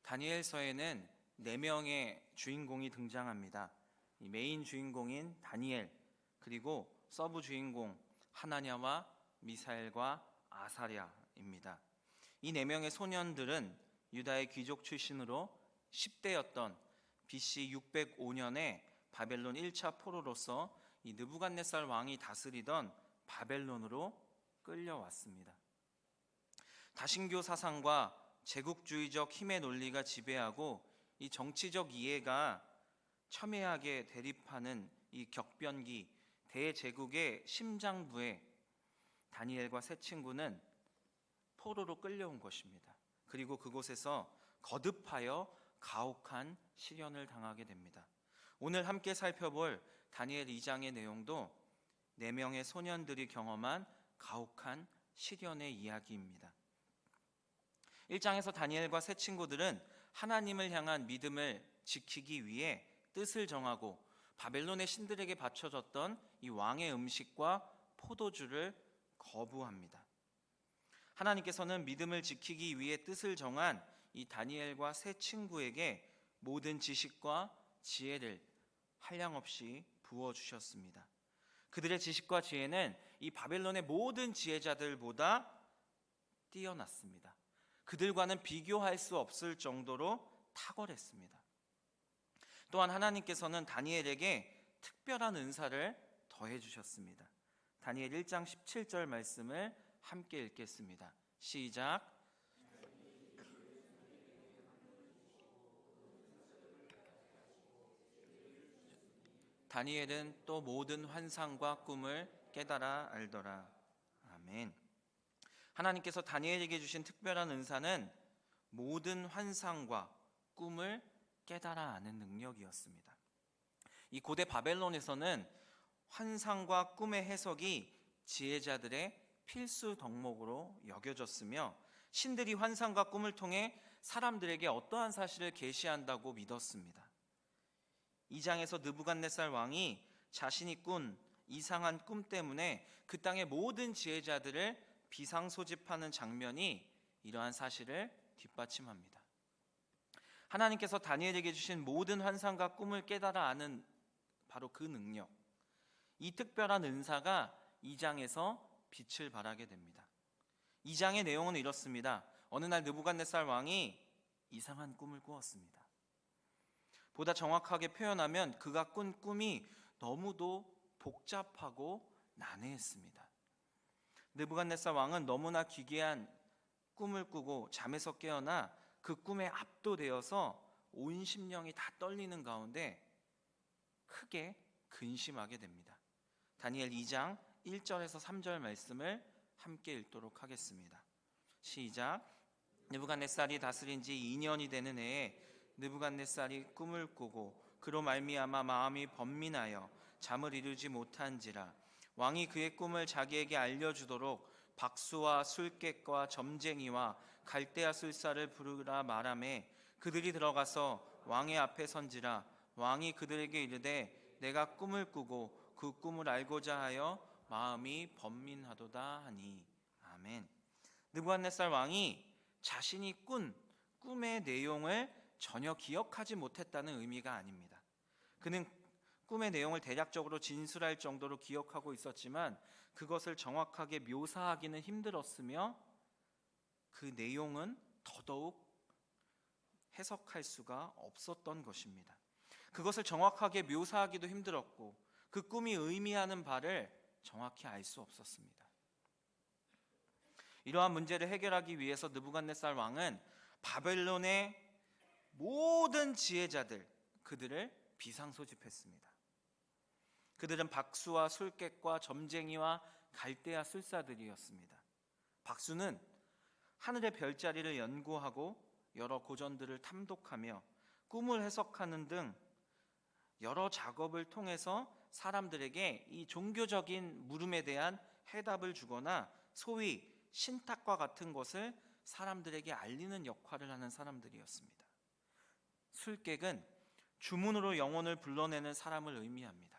다니엘서에는 4명의 주인공이 등장합니다. 이 메인 주인공인 다니엘, 그리고 서브 주인공 하나냐와 미사엘과 아사랴입니다. 이 4명의 소년들은 유다의 귀족 출신으로 10대였던 BC 605년에 바벨론 1차 포로로서 이 느부갓네살 왕이 다스리던 바벨론으로 끌려왔습니다. 다신교 사상과 제국주의적 힘의 논리가 지배하고 이 정치적 이해가 첨예하게 대립하는 이 격변기 대제국의 심장부에 다니엘과 세 친구는 포로로 끌려온 것입니다. 그리고 그곳에서 거듭하여 가혹한 시련을 당하게 됩니다. 오늘 함께 살펴볼 다니엘 2장의 내용도 4명의 소년들이 경험한 가혹한 시련의 이야기입니다. 1장에서 다니엘과 세 친구들은 하나님을 향한 믿음을 지키기 위해 뜻을 정하고 바벨론의 신들에게 바쳐졌던 이 왕의 음식과 포도주를 거부합니다. 하나님께서는 믿음을 지키기 위해 뜻을 정한 이 다니엘과 세 친구에게 모든 지식과 지혜를 한량없이 부어주셨습니다. 그들의 지식과 지혜는 이 바벨론의 모든 지혜자들보다 뛰어났습니다. 그들과는 비교할 수 없을 정도로 탁월했습니다. 또한 하나님께서는 다니엘에게 특별한 은사를 더해 주셨습니다. 다니엘 1장 17절 말씀을 함께 읽겠습니다. 시작. 다니엘은 또 모든 환상과 꿈을 깨달아 알더라. 아멘. 하나님께서 다니엘에게 주신 특별한 은사는 모든 환상과 꿈을 깨달아 아는 능력이었습니다. 이 고대 바벨론에서는 환상과 꿈의 해석이 지혜자들의 필수 덕목으로 여겨졌으며 신들이 환상과 꿈을 통해 사람들에게 어떠한 사실을 계시한다고 믿었습니다. 2장에서 느부갓네살 왕이 자신이 꾼 이상한 꿈 때문에 그 땅의 모든 지혜자들을 비상소집하는 장면이 이러한 사실을 뒷받침합니다. 하나님께서 다니엘에게 주신 모든 환상과 꿈을 깨달아 아는 바로 그 능력, 이 특별한 은사가 2장에서 빛을 발하게 됩니다. 2장의 내용은 이렇습니다. 어느 날 느부갓네살 왕이 이상한 꿈을 꾸었습니다. 보다 정확하게 표현하면 그가 꾼 꿈이 너무도 복잡하고 난해했습니다. 느부갓네살 왕은 너무나 기괴한 꿈을 꾸고 잠에서 깨어나 그 꿈에 압도되어서 온 심령이 다 떨리는 가운데 크게 근심하게 됩니다. 다니엘 2장 1절에서 3절 말씀을 함께 읽도록 하겠습니다. 시작. 느부갓네살이 다스린 지 2년이 되는 해에 느부갓네살이 꿈을 꾸고 그로 말미암아 마음이 번민하여 잠을 이루지 못한지라 왕이 그의 꿈을 자기에게 알려주도록 박수와 술객과 점쟁이와 갈대아 술사를 부르라 말하매 그들이 들어가서 왕의 앞에 선지라 왕이 그들에게 이르되 내가 꿈을 꾸고 그 꿈을 알고자 하여 마음이 번민하도다 하니. 아멘. 느부갓네살 왕이 자신이 꾼 꿈의 내용을 전혀 기억하지 못했다는 의미가 아닙니다. 그는 꿈의 내용을 대략적으로 진술할 정도로 기억하고 있었지만 그것을 정확하게 묘사하기는 힘들었으며 그 내용은 더더욱 해석할 수가 없었던 것입니다. 그것을 정확하게 묘사하기도 힘들었고 그 꿈이 의미하는 바를 정확히 알 수 없었습니다. 이러한 문제를 해결하기 위해서 느부갓네살 왕은 바벨론의 모든 지혜자들 그들을 비상소집했습니다. 그들은 박수와 술객과 점쟁이와 갈대아 술사들이었습니다. 박수는 하늘의 별자리를 연구하고 여러 고전들을 탐독하며 꿈을 해석하는 등 여러 작업을 통해서 사람들에게 이 종교적인 물음에 대한 해답을 주거나 소위 신탁과 같은 것을 사람들에게 알리는 역할을 하는 사람들이었습니다. 술객은 주문으로 영혼을 불러내는 사람을 의미합니다.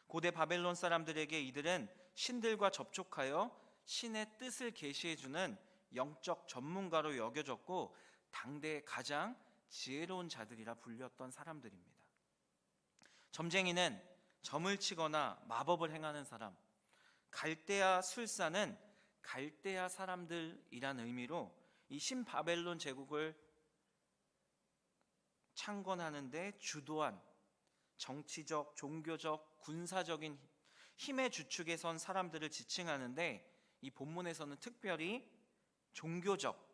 고대 바벨론 사람들에게 이들은 신들과 접촉하여 신의 뜻을 계시해주는 영적 전문가로 여겨졌고 당대 가장 지혜로운 자들이라 불렸던 사람들입니다. 점쟁이는 점을 치거나 마법을 행하는 사람, 갈대아 술사는 갈대아 사람들이란 의미로 이 신바벨론 제국을 창건하는 데 주도한 정치적, 종교적, 군사적인 힘의 주축에 선 사람들을 지칭하는데, 이 본문에서는 특별히 종교적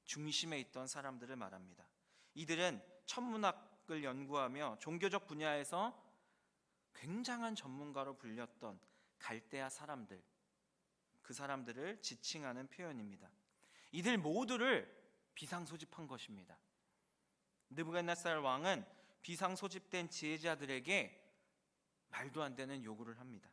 중심에 있던 사람들을 말합니다. 이들은 천문학을 연구하며 종교적 분야에서 굉장한 전문가로 불렸던 갈대아 사람들, 그 사람들을 지칭하는 표현입니다. 이들 모두를 비상소집한 것입니다. 느부갓네살 왕은 비상소집된 지혜자들에게 말도 안 되는 요구를 합니다.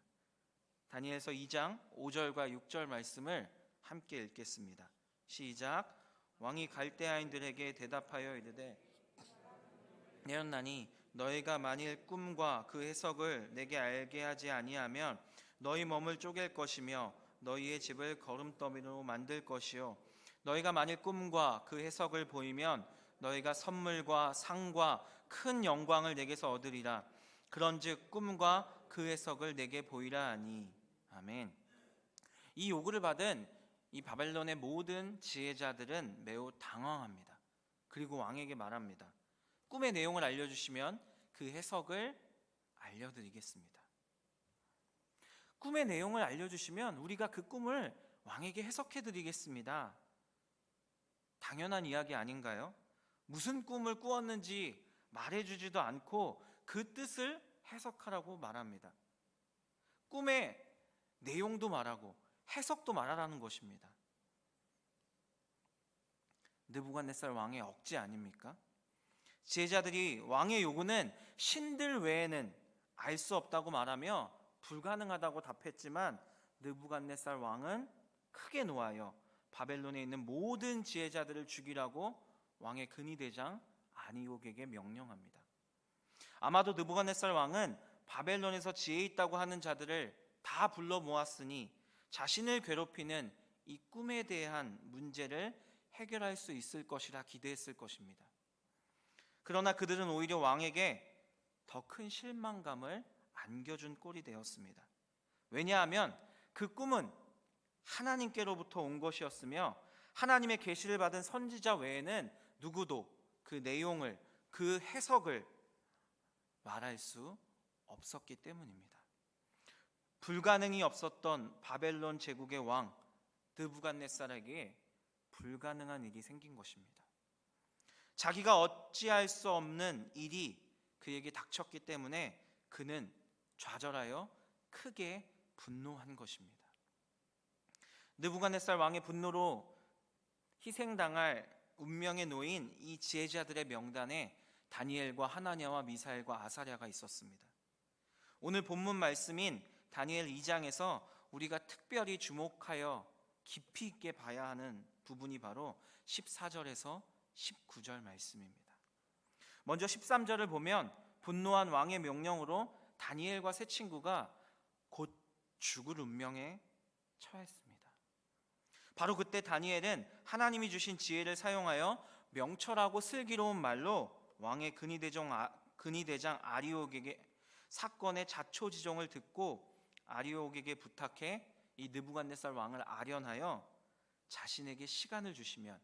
다니엘서 2장 5절과 6절 말씀을 함께 읽겠습니다. 시작. 왕이 갈대아인들에게 대답하여 이르되 내었나니 너희가 만일 꿈과 그 해석을 내게 알게 하지 아니하면 너희 몸을 쪼갤 것이며 너희의 집을 거름더미로 만들 것이요 너희가 만일 꿈과 그 해석을 보이면 너희가 선물과 상과 큰 영광을 내게서 얻으리라. 그런즉 꿈과 그 해석을 내게 보이라 하니. 아멘. 이 요구를 받은 이 바벨론의 모든 지혜자들은 매우 당황합니다. 그리고 왕에게 말합니다. 꿈의 내용을 알려주시면 그 해석을 알려드리겠습니다. 꿈의 내용을 알려주시면 우리가 그 꿈을 왕에게 해석해드리겠습니다. 당연한 이야기 아닌가요? 무슨 꿈을 꾸었는지 말해주지도 않고 그 뜻을 해석하라고 말합니다. 꿈의 내용도 말하고 해석도 말하라는 것입니다. 느부갓네살 왕의 억지 아닙니까? 지혜자들이 왕의 요구는 신들 외에는 알 수 없다고 말하며 불가능하다고 답했지만 느부갓네살 왕은 크게 노하여 바벨론에 있는 모든 지혜자들을 죽이라고 왕의 근위대장 아니옥에게 명령합니다. 아마도 느부갓네살 왕은 바벨론에서 지혜 있다고 하는 자들을 다 불러 모았으니 자신을 괴롭히는 이 꿈에 대한 문제를 해결할 수 있을 것이라 기대했을 것입니다. 그러나 그들은 오히려 왕에게 더 큰 실망감을 안겨준 꼴이 되었습니다. 왜냐하면 그 꿈은 하나님께로부터 온 것이었으며 하나님의 계시를 받은 선지자 외에는 누구도 그 내용을, 그 해석을 말할 수 없었기 때문입니다. 불가능이 없었던 바벨론 제국의 왕 느부갓네살에게 불가능한 일이 생긴 것입니다. 자기가 어찌할 수 없는 일이 그에게 닥쳤기 때문에 그는 좌절하여 크게 분노한 것입니다. 느부갓네살 왕의 분노로 희생당할 운명에 놓인 이 지혜자들의 명단에 다니엘과 하나냐와 미사엘과 아사랴가 있었습니다. 오늘 본문 말씀인 다니엘 2장에서 우리가 특별히 주목하여 깊이 있게 봐야 하는 부분이 바로 14절에서 19절 말씀입니다. 먼저 13절을 보면 분노한 왕의 명령으로 다니엘과 세 친구가 곧 죽을 운명에 처했습니다. 바로 그때 다니엘은 하나님이 주신 지혜를 사용하여 명철하고 슬기로운 말로 왕의 근위대장 아리옥에게 사건의 자초지종을 듣고 아리옥에게 부탁해 이 느부갓네살 왕을 아련하여 자신에게 시간을 주시면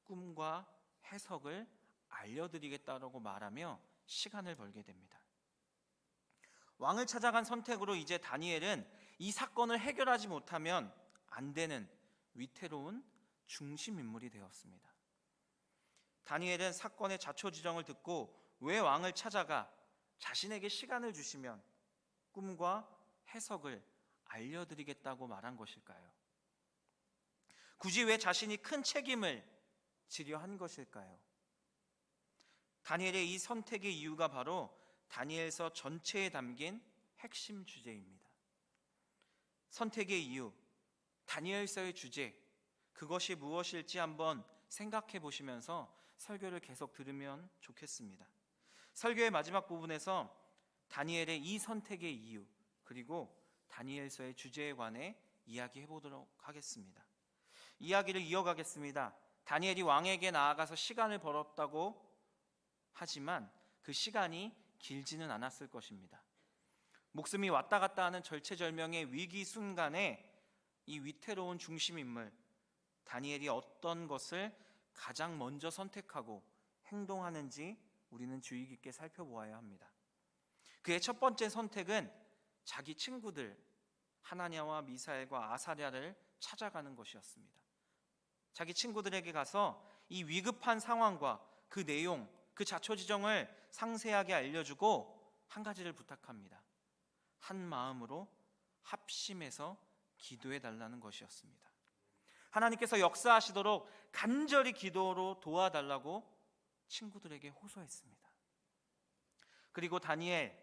꿈과 해석을 알려드리겠다라고 말하며 시간을 벌게 됩니다. 왕을 찾아간 선택으로 이제 다니엘은 이 사건을 해결하지 못하면 안 되는 위태로운 중심인물이 되었습니다. 다니엘은 사건의 자초지종을 듣고 왜 왕을 찾아가 자신에게 시간을 주시면 꿈과 해석을 알려드리겠다고 말한 것일까요? 굳이 왜 자신이 큰 책임을 지려 한 것일까요? 다니엘의 이 선택의 이유가 바로 다니엘서 전체에 담긴 핵심 주제입니다. 선택의 이유, 다니엘서의 주제, 그것이 무엇일지 한번 생각해 보시면서 설교를 계속 들으면 좋겠습니다. 설교의 마지막 부분에서 다니엘의 이 선택의 이유, 그리고 다니엘서의 주제에 관해 이야기해 보도록 하겠습니다. 이야기를 이어가겠습니다. 다니엘이 왕에게 나아가서 시간을 벌었다고 하지만 그 시간이 길지는 않았을 것입니다. 목숨이 왔다 갔다 하는 절체절명의 위기 순간에 이 위태로운 중심인물 다니엘이 어떤 것을 가장 먼저 선택하고 행동하는지 우리는 주의 깊게 살펴보아야 합니다. 그의 첫 번째 선택은 자기 친구들 하나냐와 미사엘과 아사랴를 찾아가는 것이었습니다. 자기 친구들에게 가서 이 위급한 상황과 그 내용, 그 자초지종을 상세하게 알려주고 한 가지를 부탁합니다. 한 마음으로 합심해서 기도해 달라는 것이었습니다. 하나님께서 역사하시도록 간절히 기도로 도와달라고 친구들에게 호소했습니다. 그리고 다니엘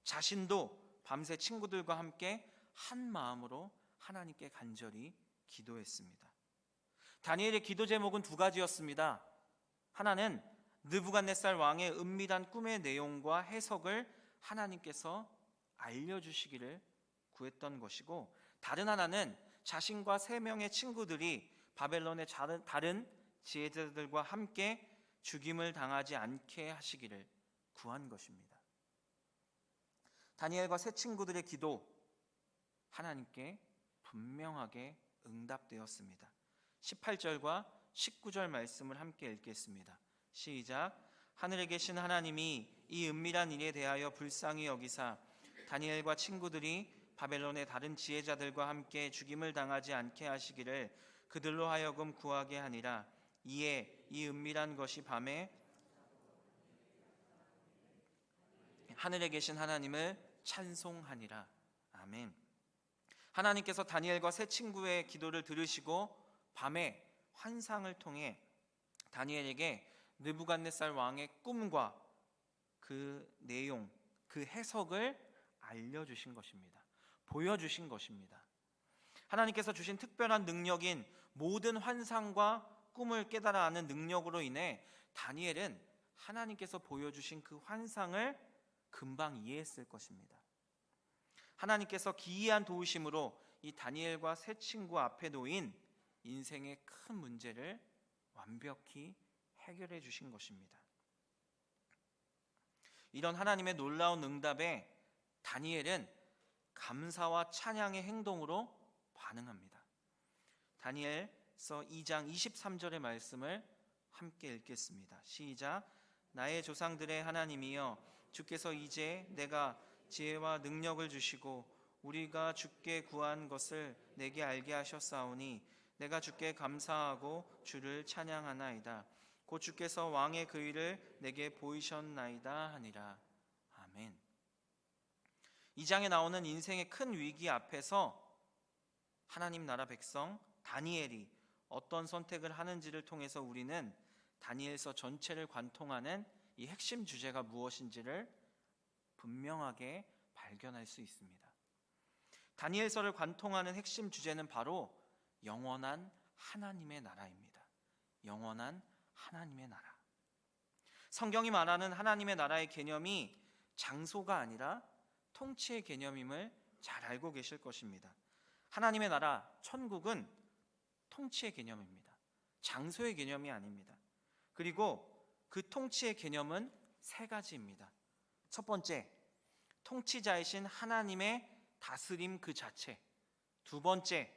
자신도 밤새 친구들과 함께 한 마음으로 하나님께 간절히 기도했습니다. 다니엘의 기도 제목은 두 가지였습니다. 하나는 느부갓네살 왕의 은밀한 꿈의 내용과 해석을 하나님께서 알려주시기를 구했던 것이고, 다른 하나는 자신과 3명의 친구들이 바벨론의 다른 지혜자들과 함께 죽임을 당하지 않게 하시기를 구한 것입니다. 다니엘과 세 친구들의 기도 하나님께 분명하게 응답되었습니다. 18절과 19절 말씀을 함께 읽겠습니다. 시작. 하늘에 계신 하나님이 이 은밀한 일에 대하여 불쌍히 여기사 다니엘과 친구들이 바벨론의 다른 지혜자들과 함께 죽임을 당하지 않게 하시기를 그들로 하여금 구하게 하니라. 이에 이 은밀한 것이 밤에 하늘에 계신 하나님을 찬송하니라. 아멘. 하나님께서 다니엘과 세 친구의 기도를 들으시고 밤에 환상을 통해 다니엘에게 느부갓네살 왕의 꿈과 그 내용, 그 해석을 알려주신 것입니다. 보여주신 것입니다. 하나님께서 주신 특별한 능력인 모든 환상과 꿈을 깨달아 아는 능력으로 인해 다니엘은 하나님께서 보여주신 그 환상을 금방 이해했을 것입니다. 하나님께서 기이한 도우심으로 이 다니엘과 세 친구 앞에 놓인 인생의 큰 문제를 완벽히 해결해 주신 것입니다. 이런 하나님의 놀라운 응답에 다니엘은 감사와 찬양의 행동으로 반응합니다. 다니엘서 2장 23절의 말씀을 함께 읽겠습니다. 시작. 나의 조상들의 하나님이여 주께서 이제 내가 지혜와 능력을 주시고 우리가 주께 구한 것을 내게 알게 하셨사오니 내가 주께 감사하고 주를 찬양하나이다. 곧 주께서 왕의 그의를 내게 보이셨나이다 하니라. 아멘. 이 장에 나오는 인생의 큰 위기 앞에서 하나님 나라 백성 다니엘이 어떤 선택을 하는지를 통해서 우리는 다니엘서 전체를 관통하는 이 핵심 주제가 무엇인지를 분명하게 발견할 수 있습니다. 다니엘서를 관통하는 핵심 주제는 바로 영원한 하나님의 나라입니다. 영원한 하나님의 나라. 성경이 말하는 하나님의 나라의 개념이 장소가 아니라 통치의 개념임을 잘 알고 계실 것입니다. 하나님의 나라, 천국은 통치의 개념입니다. 장소의 개념이 아닙니다. 그리고 그 통치의 개념은 3가지입니다. 첫 번째, 통치자이신 하나님의 다스림 그 자체. 두 번째,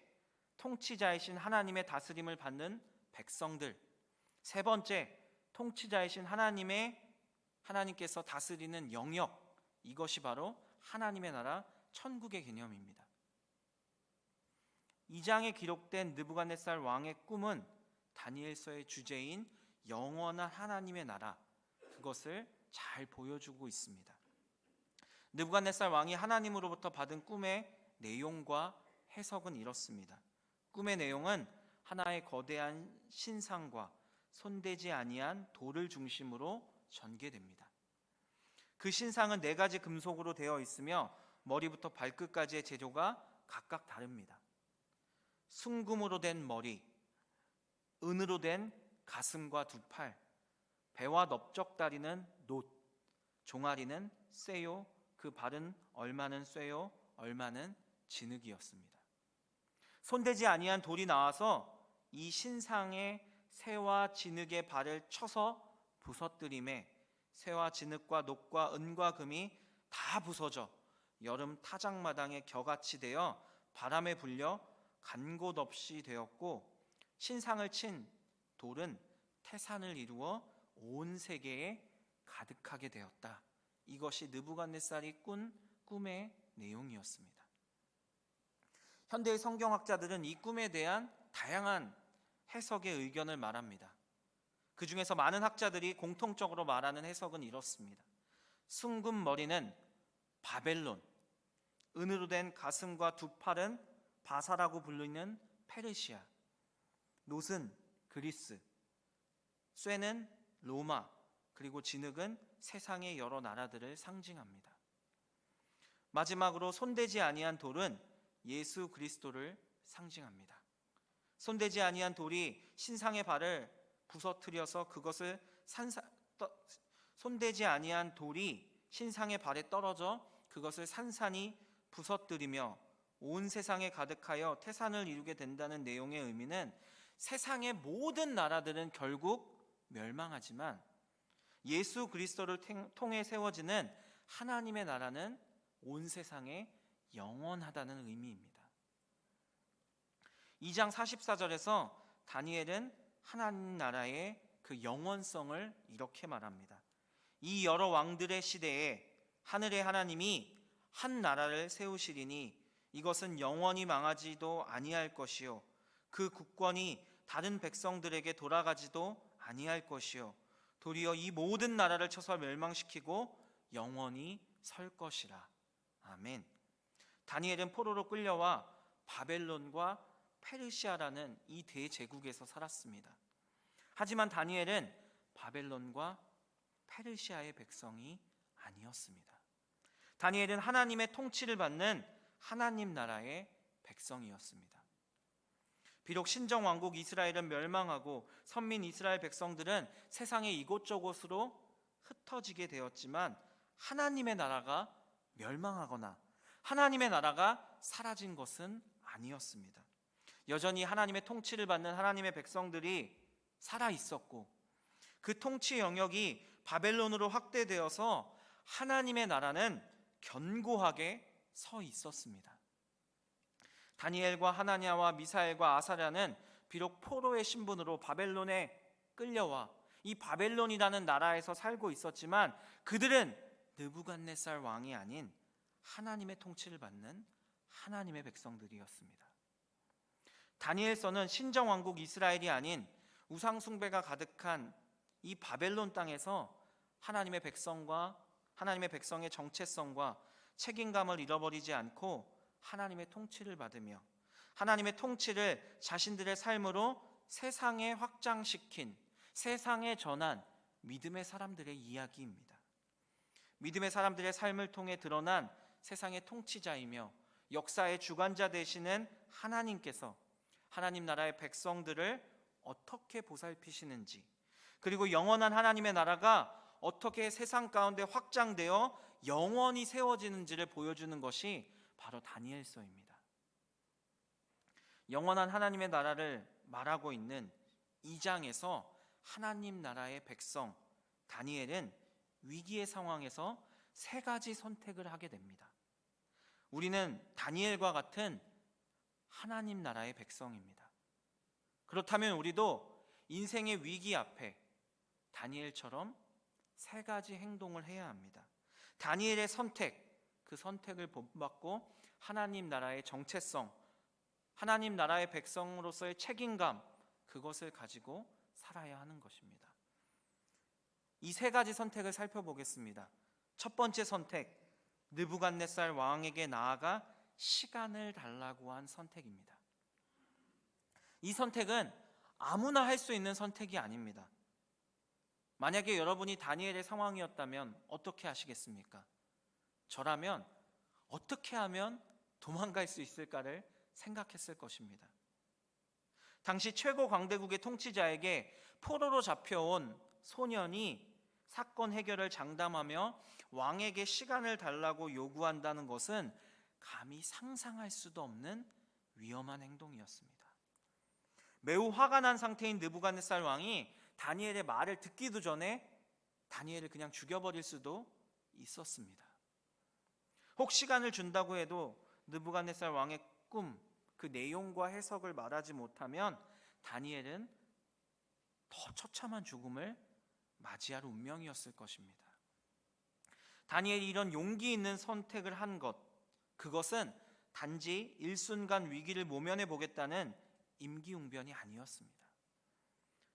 통치자이신 하나님의 다스림을 받는 백성들. 세 번째, 통치자이신 하나님께서 다스리는 영역. 이것이 바로 하나님의 나라 천국의 개념입니다. 이 장에 기록된 느부갓네살 왕의 꿈은 다니엘서의 주제인 영원한 하나님의 나라, 그것을 잘 보여주고 있습니다. 느부갓네살 왕이 하나님으로부터 받은 꿈의 내용과 해석은 이렇습니다. 꿈의 내용은 하나의 거대한 신상과 손대지 아니한 돌을 중심으로 전개됩니다. 그 신상은 4가지 금속으로 되어 있으며 머리부터 발끝까지의 제조가 각각 다릅니다. 순금으로 된 머리, 은으로 된 가슴과 2팔, 배와 넓적다리는 놋, 종아리는 쇠요, 그 발은 얼마는 쇠요, 얼마는 진흙이었습니다. 손대지 아니한 돌이 나와서 이 신상의 새와 진흙의 발을 쳐서 부서뜨림에 새와 진흙과 녹과 은과 금이 다 부서져 여름 타작마당에 겨같이 되어 바람에 불려 간 곳 없이 되었고, 신상을 친 돌은 태산을 이루어 온 세계에 가득하게 되었다. 이것이 느부갓네살이 꾼 꿈의 내용이었습니다. 현대의 성경학자들은 이 꿈에 대한 다양한 해석의 의견을 말합니다. 그 중에서 많은 학자들이 공통적으로 말하는 해석은 이렇습니다. 숭금 머리는 바벨론, 은으로 된 가슴과 두 팔은 바사라고 불리는 페르시아, 놋은 그리스, 쇠는 로마, 그리고 진흙은 세상의 여러 나라들을 상징합니다. 마지막으로 손대지 아니한 돌은 예수 그리스도를 상징합니다. 손대지 아니한 돌이 신상의 발을 부서뜨려서 그것을 손대지 아니한 돌이 신상의 발에 떨어져 그것을 산산이 부서뜨리며 온 세상에 가득하여 태산을 이루게 된다는 내용의 의미는 세상의 모든 나라들은 결국 멸망하지만 예수 그리스도를 통해 세워지는 하나님의 나라는 온 세상에 영원하다는 의미입니다. 2장 44절에서 다니엘은 하나님 나라의 그 영원성을 이렇게 말합니다. 이 여러 왕들의 시대에 하늘의 하나님이 한 나라를 세우시리니 이것은 영원히 망하지도 아니할 것이요 그 국권이 다른 백성들에게 돌아가지도 아니할 것이요 도리어 이 모든 나라를 쳐서 멸망시키고 영원히 설 것이라. 아멘. 다니엘은 포로로 끌려와 바벨론과 페르시아라는 이 대제국에서 살았습니다. 하지만 다니엘은 바벨론과 페르시아의 백성이 아니었습니다. 다니엘은 하나님의 통치를 받는 하나님 나라의 백성이었습니다. 비록 신정왕국 이스라엘은 멸망하고 선민 이스라엘 백성들은 세상의 이곳저곳으로 흩어지게 되었지만 하나님의 나라가 멸망하거나 하나님의 나라가 사라진 것은 아니었습니다. 여전히 하나님의 통치를 받는 하나님의 백성들이 살아 있었고 그 통치 영역이 바벨론으로 확대되어서 하나님의 나라는 견고하게 서 있었습니다. 다니엘과 하나냐와 미사엘과 아사랴는 비록 포로의 신분으로 바벨론에 끌려와 이 바벨론이라는 나라에서 살고 있었지만 그들은 느부갓네살 왕이 아닌 하나님의 통치를 받는 하나님의 백성들이었습니다. 다니엘서는 신정왕국 이스라엘이 아닌 우상 숭배가 가득한 이 바벨론 땅에서 하나님의 백성의 정체성과 책임감을 잃어버리지 않고 하나님의 통치를 받으며 하나님의 통치를 자신들의 삶으로 세상에 확장시킨, 세상에 전한 믿음의 사람들의 이야기입니다. 믿음의 사람들의 삶을 통해 드러난 세상의 통치자이며 역사의 주관자 되시는 하나님께서 하나님 나라의 백성들을 어떻게 보살피시는지, 그리고 영원한 하나님의 나라가 어떻게 세상 가운데 확장되어 영원히 세워지는지를 보여주는 것이 바로 다니엘서입니다. 영원한 하나님의 나라를 말하고 있는 2장에서 하나님 나라의 백성 다니엘은 위기의 상황에서 3가지 선택을 하게 됩니다. 우리는 다니엘과 같은 하나님 나라의 백성입니다. 그렇다면 우리도 인생의 위기 앞에 다니엘처럼 3가지 행동을 해야 합니다. 다니엘의 선택, 그 선택을 본받고 하나님 나라의 정체성, 하나님 나라의 백성으로서의 책임감, 그것을 가지고 살아야 하는 것입니다. 이 3가지 선택을 살펴보겠습니다. 첫 번째 선택, 느부갓네살 왕에게 나아가 시간을 달라고 한 선택입니다. 이 선택은 아무나 할 수 있는 선택이 아닙니다. 만약에 여러분이 다니엘의 상황이었다면 어떻게 하시겠습니까? 저라면 어떻게 하면 도망갈 수 있을까를 생각했을 것입니다. 당시 최고 강대국의 통치자에게 포로로 잡혀온 소년이 사건 해결을 장담하며 왕에게 시간을 달라고 요구한다는 것은 감히 상상할 수도 없는 위험한 행동이었습니다. 매우 화가 난 상태인 느부갓네살 왕이 다니엘의 말을 듣기도 전에 다니엘을 그냥 죽여버릴 수도 있었습니다. 혹 시간을 준다고 해도 느부갓네살 왕의 꿈, 그 내용과 해석을 말하지 못하면 다니엘은 더 처참한 죽음을 맞이할 운명이었을 것입니다. 다니엘이 이런 용기 있는 선택을 한 것, 그것은 단지 일순간 위기를 모면해 보겠다는 임기응변이 아니었습니다.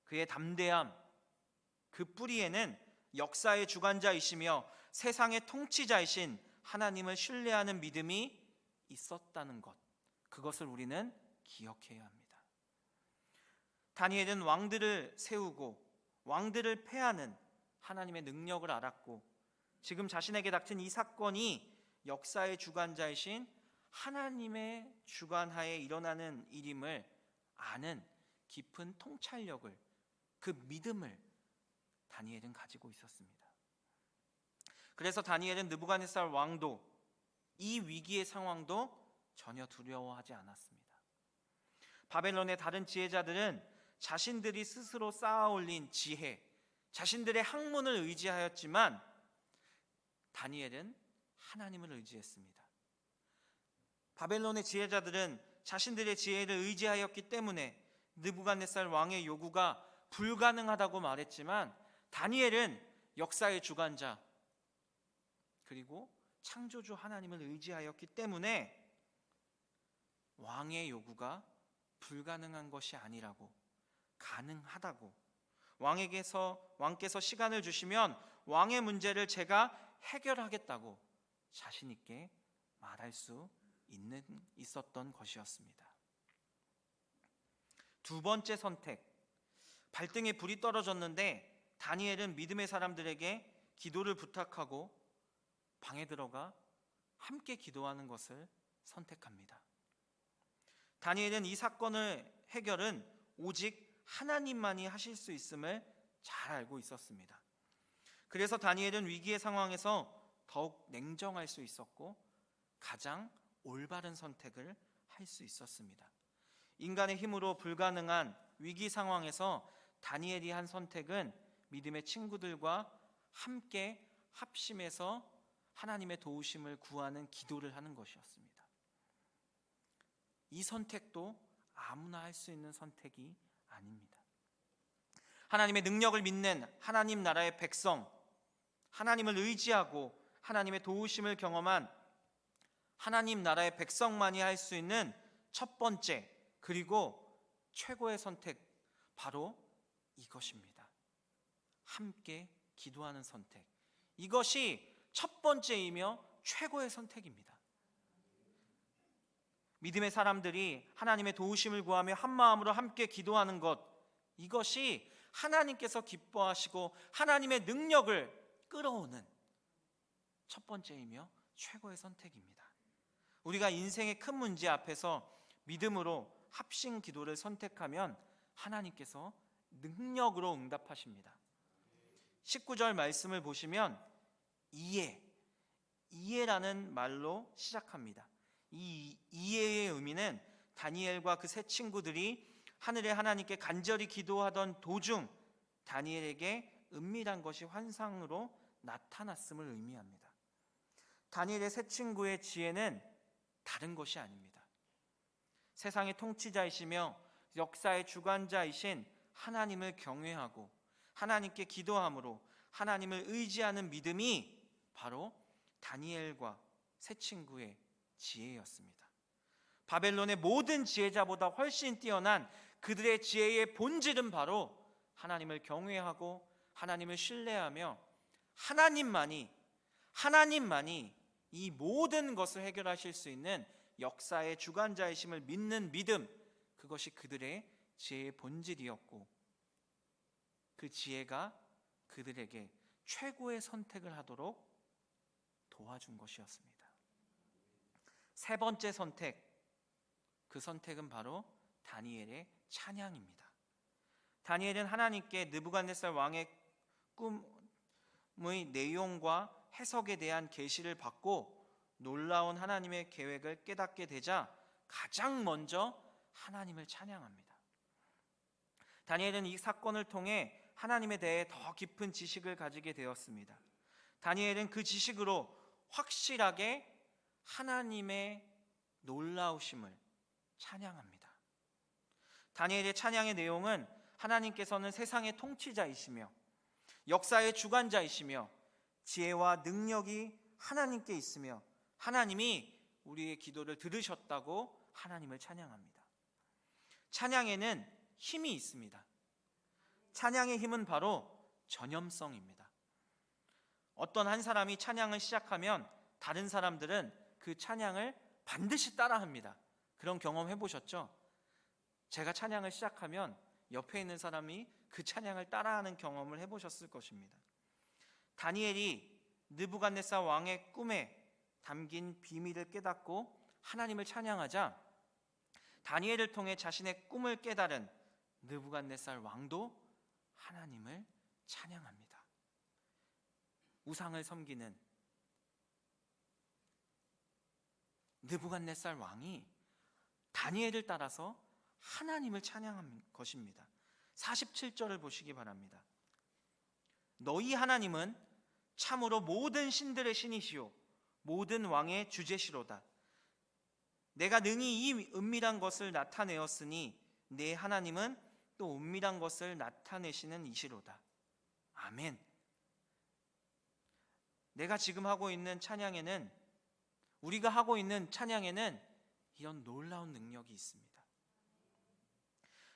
그의 담대함, 그 뿌리에는 역사의 주관자이시며 세상의 통치자이신 하나님을 신뢰하는 믿음이 있었다는 것, 그것을 우리는 기억해야 합니다. 다니엘은 왕들을 세우고 왕들을 패하는 하나님의 능력을 알았고, 지금 자신에게 닥친 이 사건이 역사의 주관자이신 하나님의 주관하에 일어나는 일임을 아는 깊은 통찰력을, 그 믿음을 다니엘은 가지고 있었습니다. 그래서 다니엘은 느부갓네살 왕도 이 위기의 상황도 전혀 두려워하지 않았습니다. 바벨론의 다른 지혜자들은 자신들이 스스로 쌓아올린 지혜, 자신들의 학문을 의지하였지만 다니엘은 하나님을 의지했습니다. 바벨론의 지혜자들은 자신들의 지혜를 의지하였기 때문에 느부갓네살 왕의 요구가 불가능하다고 말했지만 다니엘은 역사의 주관자 그리고 창조주 하나님을 의지하였기 때문에 왕의 요구가 불가능한 것이 아니라고, 가능하다고, 왕께서 시간을 주시면 왕의 문제를 제가 해결하겠다고 자신 있게 말할 수 있었던 것이었습니다. 두 번째 선택, 발등에 불이 떨어졌는데 다니엘은 믿음의 사람들에게 기도를 부탁하고 방에 들어가 함께 기도하는 것을 선택합니다. 다니엘은 이 사건의 해결은 오직 하나님만이 하실 수 있음을 잘 알고 있었습니다. 그래서 다니엘은 위기의 상황에서 더욱 냉정할 수 있었고 가장 올바른 선택을 할 수 있었습니다. 인간의 힘으로 불가능한 위기 상황에서 다니엘이 한 선택은 믿음의 친구들과 함께 합심해서 하나님의 도우심을 구하는 기도를 하는 것이었습니다. 이 선택도 아무나 할 수 있는 선택이 아닙니다. 하나님의 능력을 믿는 하나님 나라의 백성, 하나님을 의지하고 하나님의 도우심을 경험한 하나님 나라의 백성만이 할 수 있는 첫 번째 그리고 최고의 선택, 바로 이것입니다. 함께 기도하는 선택. 이것이 첫 번째이며 최고의 선택입니다. 믿음의 사람들이 하나님의 도우심을 구하며 한 마음으로 함께 기도하는 것, 이것이 하나님께서 기뻐하시고 하나님의 능력을 끌어오는 첫 번째이며 최고의 선택입니다. 우리가 인생의 큰 문제 앞에서 믿음으로 합심 기도를 선택하면 하나님께서 능력으로 응답하십니다. 19절 말씀을 보시면 이해라는 말로 시작합니다. 이 이해의 의미는 다니엘과 그 세 친구들이 하늘의 하나님께 간절히 기도하던 도중 다니엘에게 은밀한 것이 환상으로 나타났음을 의미합니다. 다니엘의 세 친구의 지혜는 다른 것이 아닙니다. 세상의 통치자이시며 역사의 주관자이신 하나님을 경외하고 하나님께 기도함으로 하나님을 의지하는 믿음이 바로 다니엘과 세 친구의 지혜였습니다. 바벨론의 모든 지혜자보다 훨씬 뛰어난 그들의 지혜의 본질은 바로 하나님을 경외하고 하나님을 신뢰하며 하나님만이 이 모든 것을 해결하실 수 있는 역사의 주관자이심을 믿는 믿음, 그것이 그들의 지혜의 본질이었고 그 지혜가 그들에게 최고의 선택을 하도록 도와준 것이었습니다. 세 번째 선택, 그 선택은 바로 다니엘의 찬양입니다. 다니엘은 하나님께 느부갓네살 왕의 꿈의 내용과 해석에 대한 계시를 받고 놀라운 하나님의 계획을 깨닫게 되자 가장 먼저 하나님을 찬양합니다. 다니엘은 이 사건을 통해 하나님에 대해 더 깊은 지식을 가지게 되었습니다. 다니엘은 그 지식으로 확실하게 하나님의 놀라우심을 찬양합니다. 다니엘의 찬양의 내용은 하나님께서는 세상의 통치자이시며 역사의 주관자이시며 지혜와 능력이 하나님께 있으며 하나님이 우리의 기도를 들으셨다고 하나님을 찬양합니다. 찬양에는 힘이 있습니다. 찬양의 힘은 바로 전염성입니다. 어떤 한 사람이 찬양을 시작하면 다른 사람들은 그 찬양을 반드시 따라합니다. 그런 경험 해보셨죠? 제가 찬양을 시작하면 옆에 있는 사람이 그 찬양을 따라하는 경험을 해보셨을 것입니다. 다니엘이 느부갓네살 왕의 꿈에 담긴 비밀을 깨닫고 하나님을 찬양하자 다니엘을 통해 자신의 꿈을 깨달은 느부갓네살 왕도 하나님을 찬양합니다. 우상을 섬기는 느부갓네살 왕이 다니엘을 따라서 하나님을 찬양한 것입니다. 47절을 보시기 바랍니다. 너희 하나님은 참으로 모든 신들의 신이시요 모든 왕의 주제시로다. 내가 능히 이 은밀한 것을 나타내었으니 내 하나님은 또 은밀한 것을 나타내시는 이시로다. 아멘. 내가 지금 하고 있는 찬양에는, 우리가 하고 있는 찬양에는 이런 놀라운 능력이 있습니다.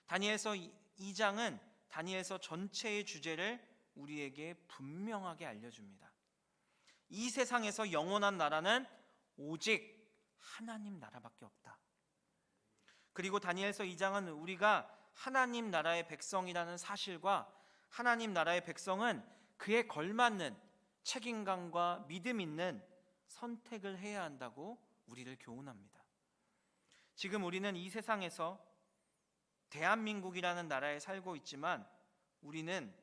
다니엘서 2장은 다니엘서 전체의 주제를 우리에게 분명하게 알려줍니다. 이 세상에서 영원한 나라는 오직 하나님 나라밖에 없다. 그리고 다니엘서 2장은 우리가 하나님 나라의 백성이라는 사실과 하나님 나라의 백성은 그에 걸맞는 책임감과 믿음 있는 선택을 해야 한다고 우리를 교훈합니다. 지금 우리는 이 세상에서 대한민국이라는 나라에 살고 있지만 우리는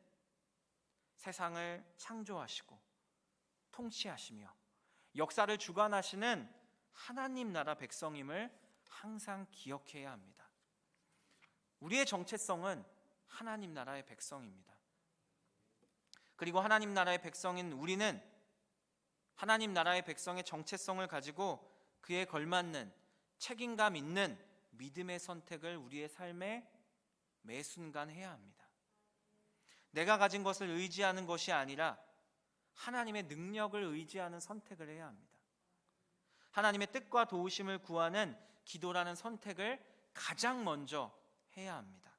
세상을 창조하시고 통치하시며 역사를 주관하시는 하나님 나라 백성임을 항상 기억해야 합니다. 우리의 정체성은 하나님 나라의 백성입니다. 그리고 하나님 나라의 백성인 우리는 하나님 나라의 백성의 정체성을 가지고 그에 걸맞는 책임감 있는 믿음의 선택을 우리의 삶에 매 순간 해야 합니다. 내가 가진 것을 의지하는 것이 아니라 하나님의 능력을 의지하는 선택을 해야 합니다. 하나님의 뜻과 도우심을 구하는 기도라는 선택을 가장 먼저 해야 합니다.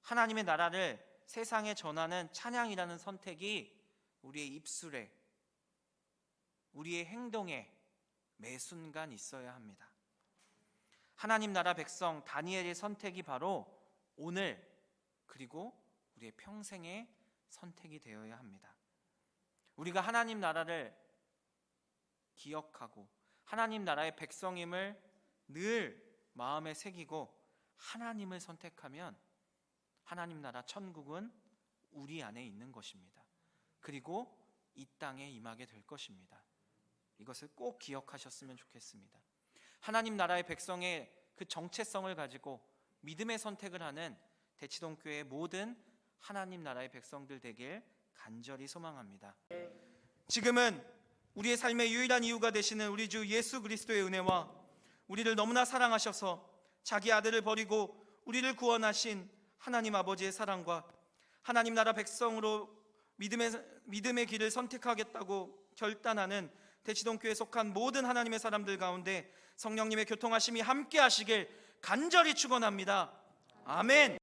하나님의 나라를 세상에 전하는 찬양이라는 선택이 우리의 입술에, 우리의 행동에 매 순간 있어야 합니다. 하나님 나라 백성 다니엘의 선택이 바로 오늘 그리고 우리의 평생의 선택이 되어야 합니다. 우리가 하나님 나라를 기억하고 하나님 나라의 백성임을 늘 마음에 새기고 하나님을 선택하면 하나님 나라 천국은 우리 안에 있는 것입니다. 그리고 이 땅에 임하게 될 것입니다. 이것을 꼭 기억하셨으면 좋겠습니다. 하나님 나라의 백성의 그 정체성을 가지고 믿음의 선택을 하는 대치동교회의 모든 하나님 나라의 백성들 되길 간절히 소망합니다. 지금은 우리의 삶의 유일한 이유가 되시는 우리 주 예수 그리스도의 은혜와 우리를 너무나 사랑하셔서 자기 아들을 버리고 우리를 구원하신 하나님 아버지의 사랑과 하나님 나라 백성으로 믿음의 길을 선택하겠다고 결단하는 대치동교회에 속한 모든 하나님의 사람들 가운데 성령님의 교통하심이 함께 하시길 간절히 축원합니다. 아멘.